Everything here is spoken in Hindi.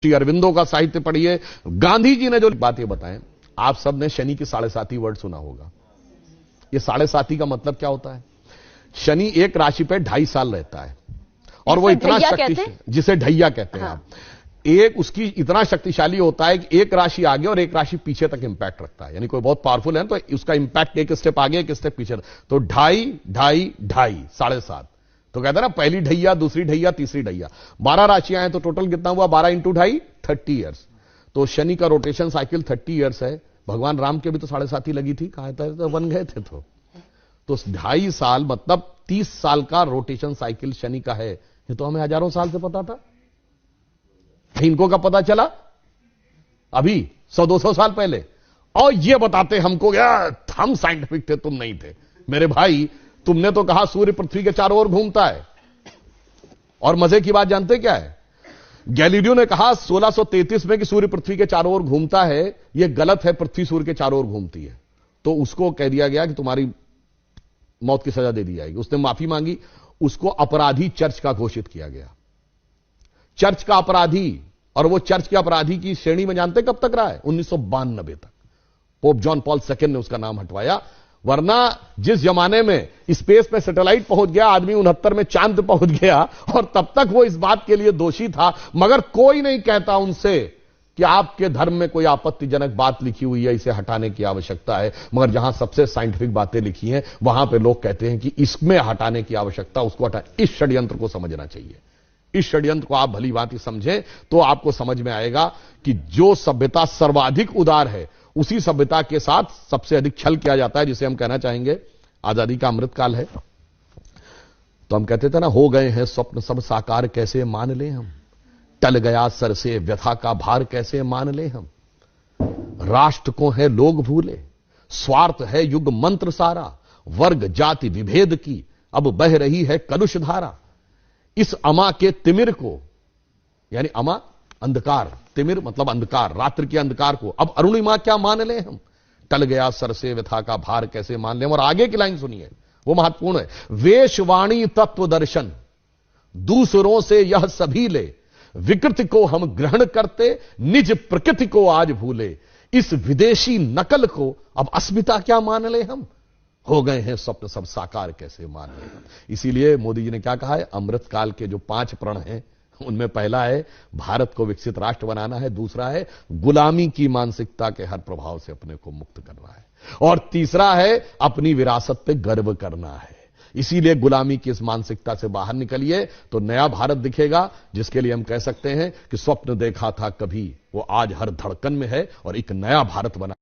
श्री अरविंदो का साहित्य पढ़िए, गांधी जी ने जो बातें बताएं। आप सब ने शनि की 7.5 वर्ड सुना होगा। ये 7.5 का मतलब क्या होता है? शनि एक राशि पे 2.5 साल रहता है और वो इतना शक्तिशाली, जिसे ढैया कहते हैं आप, एक उसकी इतना शक्तिशाली होता है कि एक राशि आगे और एक राशि पीछे तक इंपैक्ट रखता है। यानी कोई बहुत पावरफुल है तो उसका इंपैक्ट एक स्टेप आगे एक स्टेप पीछे, तो 2.5 2.5 2.5 7.5। तो कहते हैं ना, पहली ढैया, दूसरी ढैया, तीसरी ढैया, 12 राशियां हैं तो टोटल कितना हुआ? 12 × 2.5 30 ईयर्स। तो शनि का रोटेशन साइकिल 30 ईयर्स है। भगवान राम के भी तो 7.5 लगी थी, कहा था तो बन गए थे। तो 2.5 साल मतलब 30 साल का रोटेशन साइकिल शनि का है। ये तो हमें हजारों साल से पता था, इनको कब पता चला? अभी 100-200 साल पहले। और ये बताते हमको, हम साइंटिफिक थे, तुम नहीं थे। मेरे भाई, तुमने तो कहा सूर्य पृथ्वी के चारों ओर घूमता है, और मजे की बात जानते क्या है? गैलीलियो ने कहा 1633 में कि सूर्य पृथ्वी के चारों ओर घूमता है। यह गलत है, पृथ्वी सूर्य के चारों ओर घूमती है। तो उसको कह दिया गया कि तुम्हारी मौत की सजा दे दी जाएगी। उसने माफी मांगी, उसको अपराधी चर्च का घोषित किया गया, चर्च का अपराधी। और वो चर्च के अपराधी की श्रेणी में जानते कब तक रहा है? 1992 तक। पोप जॉन पॉल II ने उसका नाम हटवाया। वरना जिस जमाने में स्पेस में सैटेलाइट पहुंच गया, आदमी 69 में चांद पहुंच गया, और तब तक वो इस बात के लिए दोषी था, मगर कोई नहीं कहता उनसे कि आपके धर्म में कोई आपत्तिजनक बात लिखी हुई है, इसे हटाने की आवश्यकता है। मगर जहां सबसे साइंटिफिक बातें लिखी हैं, वहां पे लोग कहते हैं कि इसमें हटाने की आवश्यकता, उसको हटा। इस षड्यंत्र को समझना चाहिए। इस षड्यंत्र को आप भली भांति समझें तो आपको समझ में आएगा कि जो सभ्यता सर्वाधिक उदार है, उसी सभ्यता के साथ सबसे अधिक छल किया जाता है, जिसे हम कहना चाहेंगे आजादी का अमृतकाल है। तो हम कहते थे ना, हो गए हैं स्वप्न सब साकार, कैसे मान ले हम, टल गया सर से व्यथा का भार, कैसे मान ले हम। राष्ट्र को है लोग भूले, स्वार्थ है युग मंत्र सारा, वर्ग जाति विभेद की अब बह रही है कलुष धारा। इस अमा के तिमिर को, यानी अमा अंधकार, तिमिर मतलब अंधकार, रात्रि के अंधकार को अब अरुणिमा क्या मान ले हम, टल गया सर से व्यथा का भार, कैसे मान ले हम। और आगे की लाइन सुनिए, वो महत्वपूर्ण है। वेशवाणी तत्व दर्शन दूसरों से यह सभी ले, विकृति को हम ग्रहण करते, निज प्रकृति को आज भूले। इस विदेशी नकल को अब अस्मिता क्या मान ले हम, हो गए हैं स्वप्न सब साकार, कैसे मान ले हम। इसीलिए मोदी जी ने क्या कहा है, अमृतकाल के जो 5 प्रण हैं, उनमें पहला है भारत को विकसित राष्ट्र बनाना है, दूसरा है गुलामी की मानसिकता के हर प्रभाव से अपने को मुक्त करना है, और तीसरा है अपनी विरासत पे गर्व करना है। इसीलिए गुलामी की इस मानसिकता से बाहर निकलिए तो नया भारत दिखेगा, जिसके लिए हम कह सकते हैं कि स्वप्न देखा था कभी, वो आज हर धड़कन में है और एक नया भारत बना।